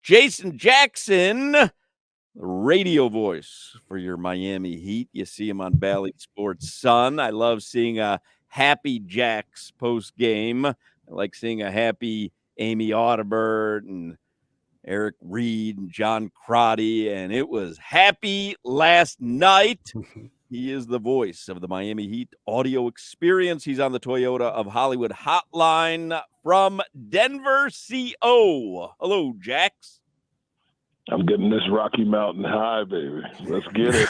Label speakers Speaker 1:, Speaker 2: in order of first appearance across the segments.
Speaker 1: Jason Jackson, the radio voice for your Miami Heat. You see him on Bally Sports Sun. I love seeing a happy Jax post game. I like seeing a happy Amy Audibert and Eric Reed and John Crotty, and it was happy last night. He is the voice of the Miami Heat audio experience. He's on the Toyota of Hollywood hotline from Denver, CO. Hello, Jax.
Speaker 2: I'm getting this Rocky Mountain high, baby. Let's get it.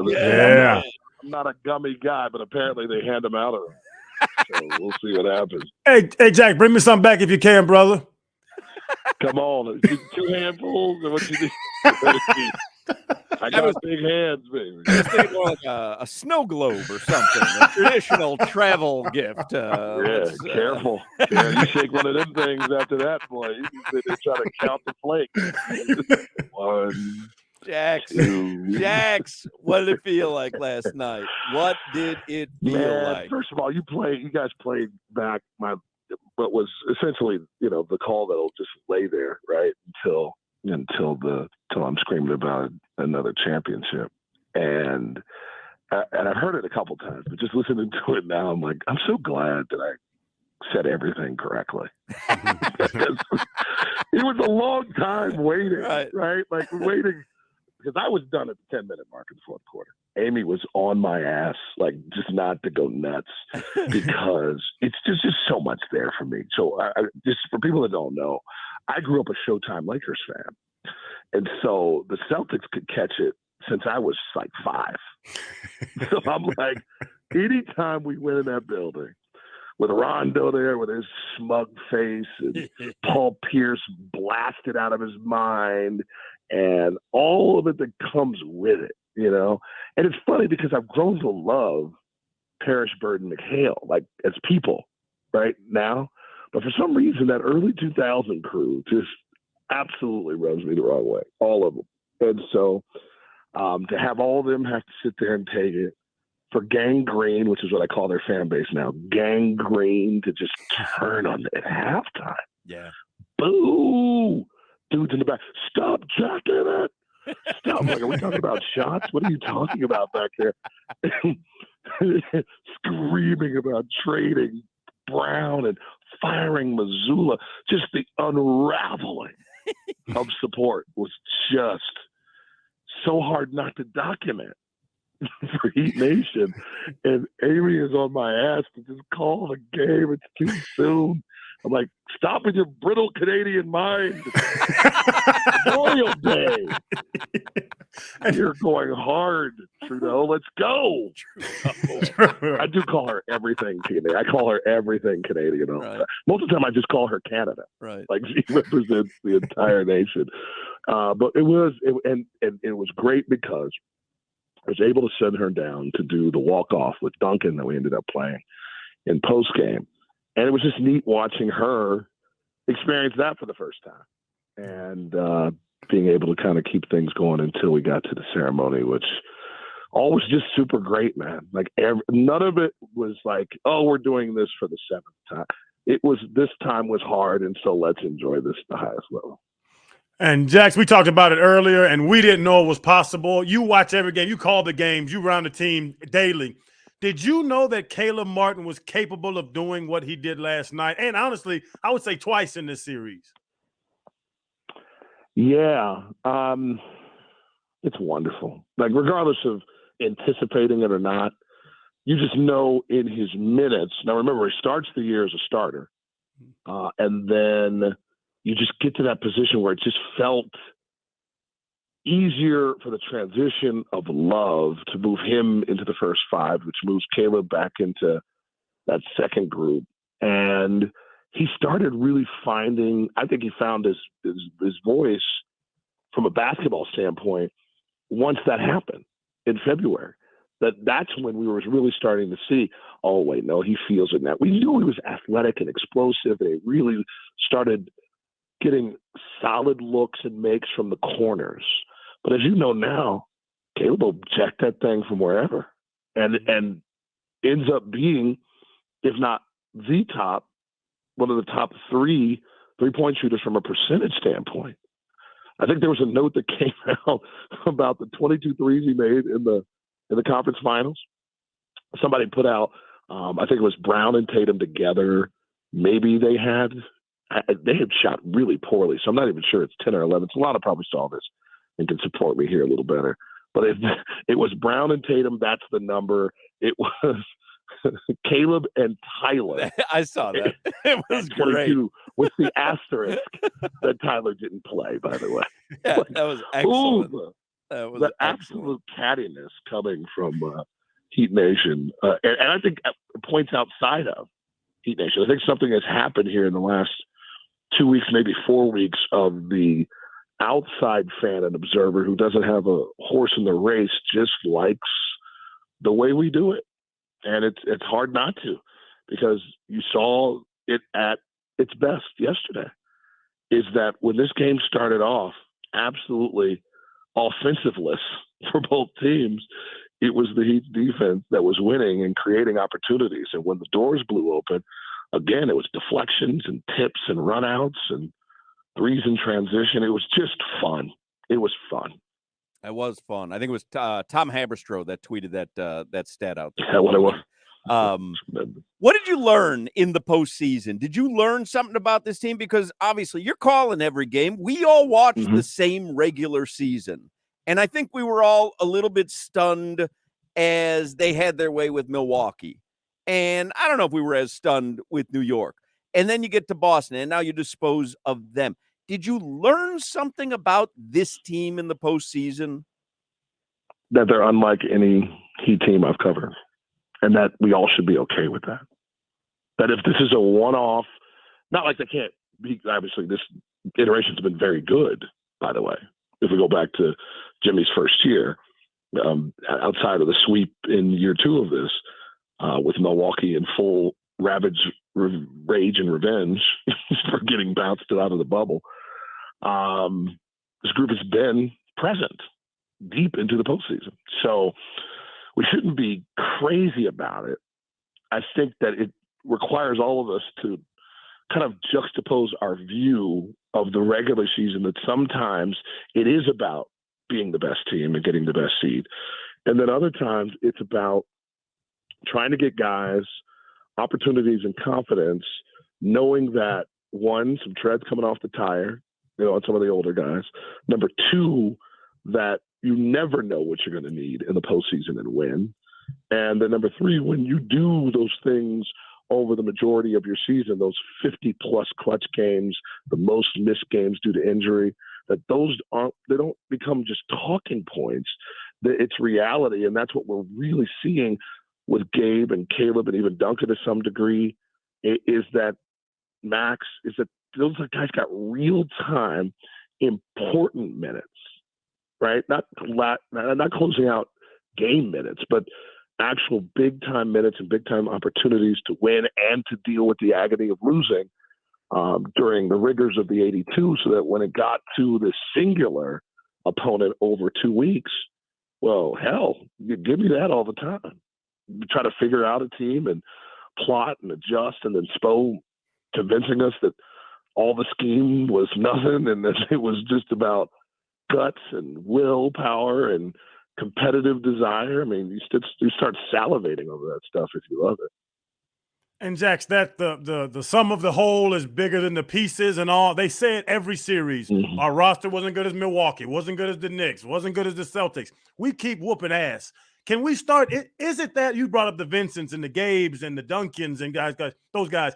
Speaker 3: Yeah.
Speaker 2: I'm not a gummy guy, but apparently they hand them out of them. So we'll see what happens.
Speaker 3: Hey, Jack, bring me some back if you can, brother.
Speaker 2: Come on. 2 handfuls of what you need. I got big hands, baby.
Speaker 1: Just think like a snow globe or something, a traditional travel gift.
Speaker 2: Careful. You shake one of them things after that, boy. You can sit there trying to count the flakes. 1,
Speaker 1: Jax,
Speaker 2: 2.
Speaker 1: Jax, what did it feel like last night? What did it feel like?
Speaker 2: First of all, you guys played back what was essentially, the call that'll just lay there, right, until I'm screaming about another championship. And I've heard it a couple times, but just listening to it now, I'm like, I'm so glad that I said everything correctly. It was a long time waiting, right? Like waiting, because I was done at the 10-minute mark in the fourth quarter. Amy was on my ass, like just not to go nuts, because it's just so much there for me. So just for people that don't know, I grew up a Showtime Lakers fan. And so the Celtics could catch it since I was like 5. So I'm like, anytime we went in that building with Rondo there with his smug face and Paul Pierce blasted out of his mind and all of it that comes with it, And it's funny because I've grown to love Parrish, Bird, and McHale, like as people right now. But for some reason, that early 2000 crew just absolutely rubs me the wrong way, all of them. And so to have all of them have to sit there and take it, for Gang Green, which is what I call their fan base now, Gang Green to just turn on at halftime.
Speaker 1: Yeah.
Speaker 2: Boo! Dudes in the back, stop jacking it. Stop. I'm like, are we talking about shots? What are you talking about back there? Screaming about trading Brown and firing Missoula. Just the unraveling of support was just so hard not to document for Heat Nation. And Amy is on my ass to just call the game. It's too soon. I'm like, stop with your brittle Canadian mind. Memorial Day. You're going hard, Trudeau. Let's go. I do call her everything Canadian. I call her everything Canadian. Right. Most of the time, I just call her Canada.
Speaker 1: Right.
Speaker 2: Like she represents the entire nation. But it was great because I was able to send her down to do the walk-off with Duncan that we ended up playing in post-game. And it was just neat watching her experience that for the first time and being able to kind of keep things going until we got to the ceremony, which all was just super great, man. Like none of it was like, oh, we're doing this for the 7th time. This time was hard, and so let's enjoy this at the highest level.
Speaker 3: And Jax, we talked about it earlier, and we didn't know it was possible. You watch every game. You call the games. You run the team daily. Did you know that Caleb Martin was capable of doing what he did last night? And honestly, I would say twice in this series.
Speaker 2: Yeah. It's wonderful. Like, regardless of anticipating it or not, you just know in his minutes. Now, remember, he starts the year as a starter. And then you just get to that position where it just felt easier for the transition of Love to move him into the first 5, which moves Caleb back into that second group. And he started really finding, I think he found his voice from a basketball standpoint once that happened in February. That's when we were really starting to see, oh, wait, no, he feels it now. We knew he was athletic and explosive, and he really started getting solid looks and makes from the corners. But as you know now, Caleb will check that thing from wherever and ends up being, if not the top, one of the top 3 three-point shooters from a percentage standpoint. I think there was a note that came out about the 22 threes he made in the conference finals. Somebody put out, I think it was Brown and Tatum together. Maybe they had shot really poorly, so I'm not even sure it's 10 or 11. So a lot of probably saw this and can support me here a little better. But it was Brown and Tatum, that's the number. It was Caleb and Tyler.
Speaker 1: I saw that. It was
Speaker 2: 22 with the asterisk that Tyler didn't play, by the way.
Speaker 1: Yeah, that was excellent.
Speaker 2: That was the absolute cattiness coming from Heat Nation. And I think points outside of Heat Nation. I think something has happened here in the last 2 weeks, maybe 4 weeks, of the outside fan and observer who doesn't have a horse in the race, just likes the way we do it. And it's hard not to, because you saw it at its best yesterday, is that when this game started off absolutely offensiveless for both teams, it was the Heat's defense that was winning and creating opportunities. And when the doors blew open, again, it was deflections and tips and runouts and threes in transition. It was just fun. It was fun.
Speaker 1: It was fun. I think it was Tom Haberstroh that tweeted that stat out there.
Speaker 2: Yeah, what it was.
Speaker 1: What did you learn in the postseason? Did you learn something about this team? Because obviously you're calling every game. We all watched the same regular season. And I think we were all a little bit stunned as they had their way with Milwaukee. And I don't know if we were as stunned with New York. And then you get to Boston, and now you dispose of them. Did you learn something about this team in the postseason?
Speaker 2: That they're unlike any Heat team I've covered, and that we all should be okay with that. That if this is a one-off, not like they can't be, obviously this iteration's been very good, by the way. If we go back to Jimmy's first year, outside of the sweep in year 2 of this, with Milwaukee in full ravage, rage, and revenge for getting bounced out of the bubble, this group has been present deep into the postseason. So we shouldn't be crazy about it. I think that it requires all of us to kind of juxtapose our view of the regular season, that sometimes it is about being the best team and getting the best seed. And then other times it's about trying to get guys opportunities and confidence, knowing that, one, some tread's coming off the tire, on some of the older guys. Number 2, that you never know what you're going to need in the postseason and win. And then number 3, when you do those things over the majority of your season, those 50-plus clutch games, the most missed games due to injury, that they don't become just talking points. It's reality, and that's what we're really seeing with Gabe and Caleb and even Duncan to some degree, is that Max, is that those guys got real-time important minutes, right? Not closing out game minutes, but actual big-time minutes and big-time opportunities to win and to deal with the agony of losing during the rigors of the 82, so that when it got to the singular opponent over 2 weeks, well, hell, you give me that all the time. You try to figure out a team and plot and adjust, and then Spo convincing us that all the scheme was nothing and that it was just about guts and willpower and competitive desire. I mean, you start salivating over that stuff if you love it.
Speaker 3: And Jax, that the sum of the whole is bigger than the pieces and all. They say it every series. Our roster wasn't good as Milwaukee, wasn't good as the Knicks, wasn't good as the Celtics. We keep whooping ass. Can we start? Is it that you brought up the Vincents and the Gabes and the Duncans and those guys?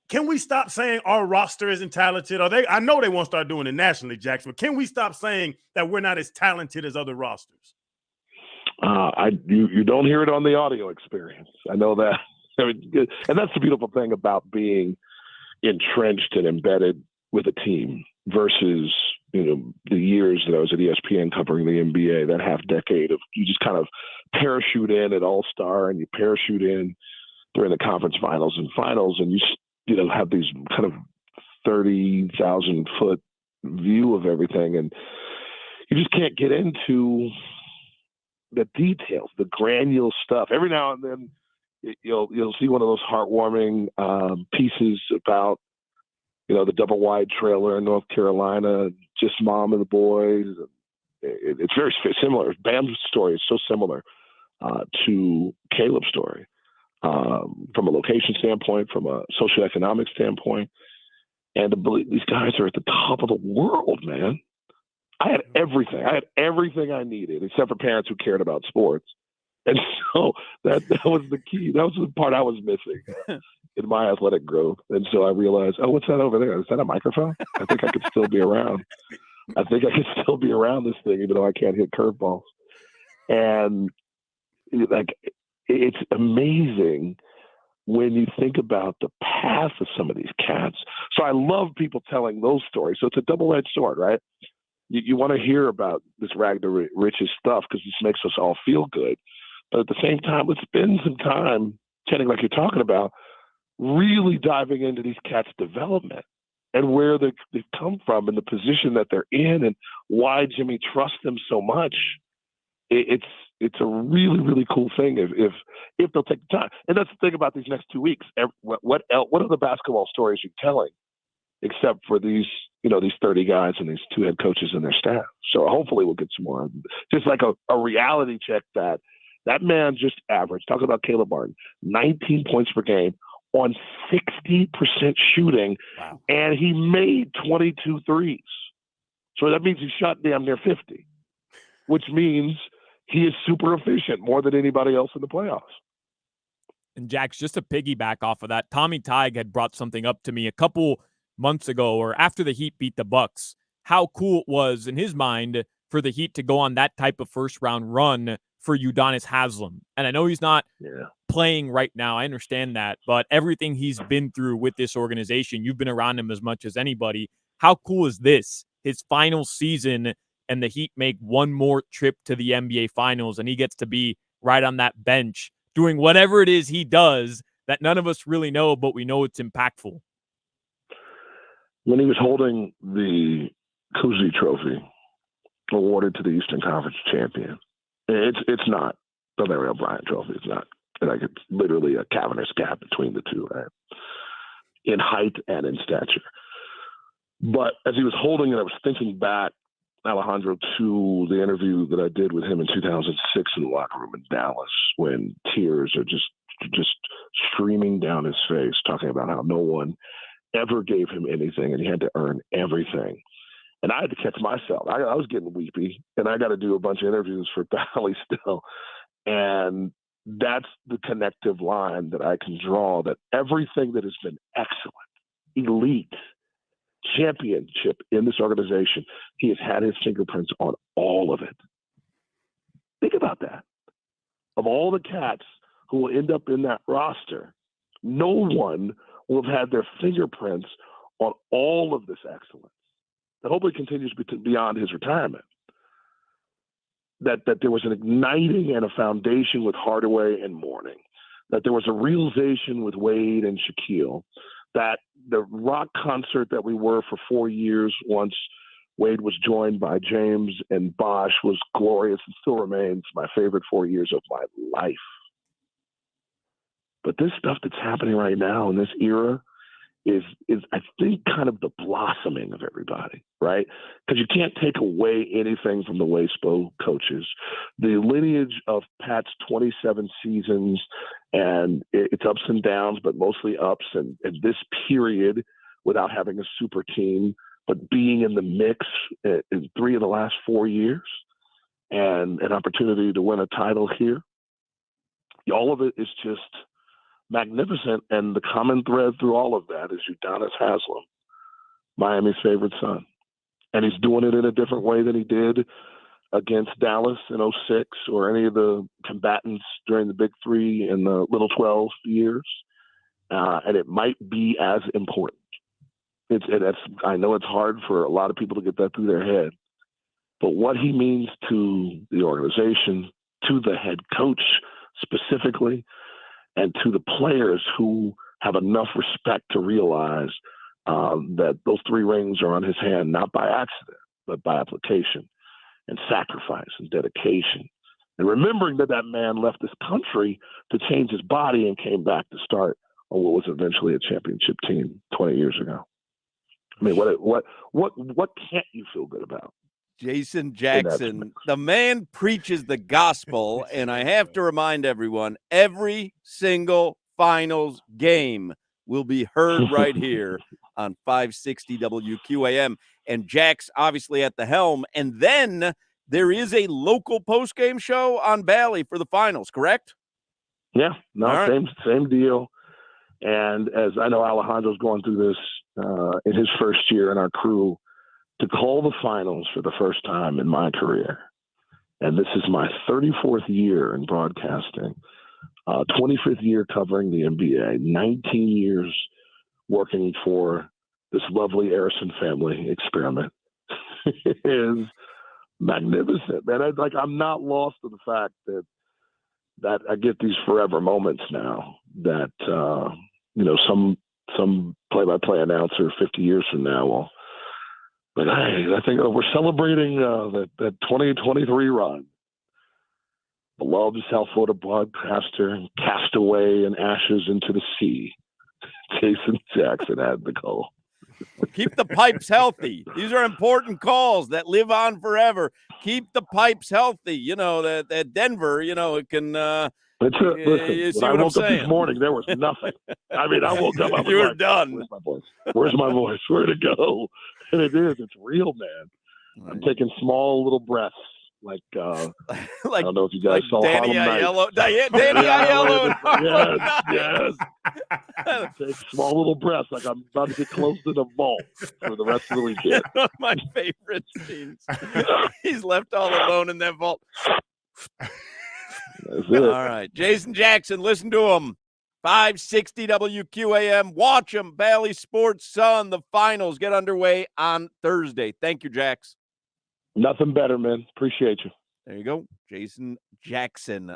Speaker 3: Can we stop saying our roster isn't talented? I know they won't start doing it nationally, Jax, but can we stop saying that we're not as talented as other rosters?
Speaker 2: You don't hear it on the audio experience. I know that. And that's the beautiful thing about being entrenched and embedded with a team versus, the years that I was at ESPN covering the NBA, that half decade of you just kind of parachute in at All-Star and you parachute in during the conference finals and finals, and you have these kind of 30,000 foot view of everything, and you just can't get into the details, the granular stuff. Every now and then you'll see one of those heartwarming pieces about the double wide trailer in North Carolina, just mom and the boys. It's very similar. Bam's story is so similar to Caleb's story from a location standpoint, from a socioeconomic standpoint. And to believe these guys are at the top of the world, man. I had everything. I had everything I needed, except for parents who cared about sports. And so that was the key. That was the part I was missing in my athletic growth. And so I realized, oh, what's that over there? Is that a microphone? I think I could still be around. I think I could still be around this thing, even though I can't hit curveballs. And it's amazing when you think about the path of some of these cats. So I love people telling those stories. So it's a double-edged sword, right? You want to hear about this rag to riches stuff because this makes us all feel good. But at the same time, let's spend some time, Channing, like you're talking about, really diving into these cats' development and where they've come from and the position that they're in and why Jimmy trusts them so much. It's a really, really cool thing if they'll take the time. And that's the thing about these next 2 weeks. What other basketball stories are you telling except for these 30 guys and these 2 head coaches and their staff? So hopefully we'll get some more. Just like a reality check that man just averaged, talking about Caleb Martin, 19 points per game on 60% shooting,
Speaker 1: wow.
Speaker 2: And he made 22 threes. So that means he shot damn near 50, which means he is super efficient, more than anybody else in the playoffs.
Speaker 4: And Jax, just to piggyback off of that, Tommy Tighe had brought something up to me a couple months ago or after the Heat beat the Bucks, how cool it was in his mind for the Heat to go on that type of first-round run for Udonis Haslems. And I know he's not playing right now. I understand that. But everything he's been through with this organization, you've been around him as much as anybody. How cool is this? His final season, and the Heat make one more trip to the NBA Finals, and he gets to be right on that bench doing whatever it is he does that none of us really know, but we know it's impactful.
Speaker 2: When he was holding the Cousy Trophy awarded to the Eastern Conference champion, it's not the Larry O'Brien Trophy. It's not. Like, it's literally a cavernous gap between the two, right? In height and in stature. But as he was holding it, I was thinking back, Alejandro, to the interview that I did with him in 2006 in the locker room in Dallas, when tears are just streaming down his face, talking about how no one ever gave him anything and he had to earn everything. And I had to catch myself. I was getting weepy, and I got to do a bunch of interviews for Bally still. And that's the connective line that I can draw, that everything that has been excellent, elite, championship in this organization, he has had his fingerprints on all of it. Think about that. Of all the cats who will end up in that roster, no one will have had their fingerprints on all of this excellence that hopefully continues beyond his retirement. That there was an igniting and a foundation with Hardaway and Mourning, that there was a realization with Wade and Shaquille, that the rock concert that we were for 4 years once Wade was joined by James and Bosh was glorious and still remains my favorite 4 years of my life. But this stuff that's happening right now in this era is I think kind of the blossoming of everybody, right? Because you can't take away anything from the Wayspo coaches. The lineage of Pat's 27 seasons and its ups and downs, but mostly ups, and this period without having a super team, but being in the mix in 3 of the last 4 years and an opportunity to win a title here. All of it is just magnificent, and the common thread through all of that is Udonis Haslems, Miami's favorite son. And he's doing it in a different way than he did against Dallas in 2006 or any of the combatants during the Big Three in the Little 12 years. And it might be as important. I know it's hard for a lot of people to get that through their head, but what he means to the organization, to the head coach specifically, and to the players who have enough respect to realize that those 3 rings are on his hand, not by accident, but by application and sacrifice and dedication. And remembering that man left this country to change his body and came back to start on what was eventually a championship team 20 years ago. I mean, what can't you feel good about?
Speaker 1: Jason Jackson, the man preaches the gospel, and I have to remind everyone, every single finals game will be heard right here on 560 WQAM. And Jack's obviously at the helm. And then there is a local postgame show on Bally for the finals, correct?
Speaker 2: Yeah, no,
Speaker 1: right.
Speaker 2: same deal. And as I know Alejandro's going through this in his first year in our crew, to call the finals for the first time in my career. And this is my 34th year in broadcasting, 25th year covering the NBA, 19 years working for this lovely Arison family experiment. Is magnificent, man. I'm not lost to the fact that I get these forever moments now that, some play-by-play announcer 50 years from now will, but hey, I think we're celebrating that 2023 run. Beloved South Florida broadcaster, cast away in ashes into the sea. Jason Jackson had the call.
Speaker 1: Keep the pipes healthy. These are important calls that live on forever. Keep the pipes healthy. You know, that Denver, it can
Speaker 2: Listen,
Speaker 1: you see
Speaker 2: when I
Speaker 1: what I'm
Speaker 2: woke up
Speaker 1: saying?
Speaker 2: this morning, there was nothing. I mean, I woke up, I was
Speaker 1: You were
Speaker 2: like,
Speaker 1: done.
Speaker 2: Where's my voice? Where's my voice? Where'd it go? And it's real, man. I'm taking small little breaths, like I don't know if you guys saw
Speaker 1: Danny
Speaker 2: Harlem Nights.
Speaker 1: Danny Aiello.
Speaker 2: Yes. Take small little breaths, like I'm about to get close to the vault for the rest of the weekend.
Speaker 1: One of my favorite scenes. He's left all alone in that vault.
Speaker 2: That's it.
Speaker 1: All right. Jason Jackson, listen to him. 560 WQAM. Watch him. Bally Sports Sun. The finals get underway on Thursday. Thank you, Jax.
Speaker 2: Nothing better, man. Appreciate you.
Speaker 1: There you go. Jason Jackson.